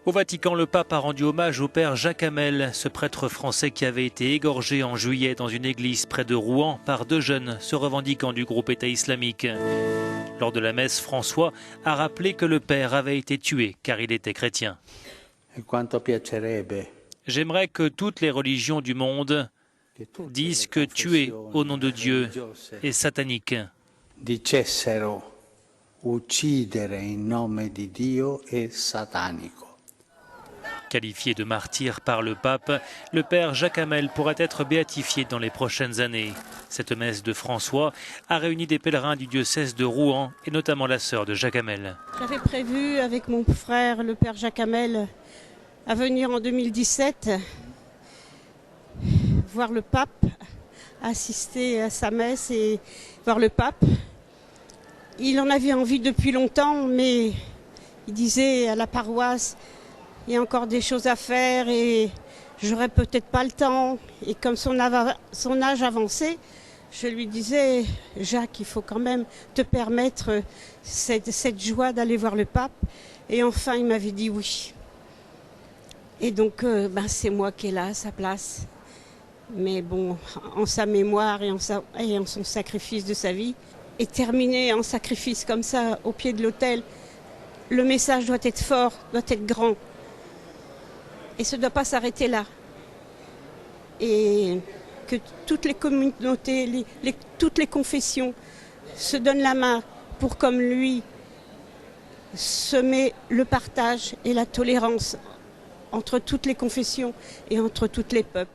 Au Vatican, le pape a rendu hommage au père Jacques Hamel, ce prêtre français qui avait été égorgé en juillet dans une église près de Rouen par deux jeunes se revendiquant du groupe État islamique. Lors de la messe, François a rappelé que le père avait été tué car il était chrétien. J'aimerais que toutes les religions du monde disent que tuer au nom de Dieu est satanique. Dicessero uccidere in nome di Dio è satanico. Qualifié de martyr par le pape, le père Jacques Hamel pourrait être béatifié dans les prochaines années. Cette messe de François a réuni des pèlerins du diocèse de Rouen et notamment la sœur de Jacques Hamel. J'avais prévu avec mon frère, le père Jacques Hamel, à venir en 2017 voir le pape, assister à sa messe et voir le pape. Il en avait envie depuis longtemps, mais il disait à la paroisse, il y a encore des choses à faire et j'aurais peut-être pas le temps. Et comme son âge avançait, je lui disais, Jacques, il faut quand même te permettre cette joie d'aller voir le pape. Et enfin, il m'avait dit oui. Et donc, c'est moi qui est là à sa place. Mais bon, en sa mémoire et en son sacrifice de sa vie. Et terminer en sacrifice comme ça, au pied de l'autel, le message doit être fort, doit être grand. Et ça ne doit pas s'arrêter là. Et que toutes les communautés, toutes les confessions se donnent la main pour, comme lui, semer le partage et la tolérance entre toutes les confessions et entre tous les peuples.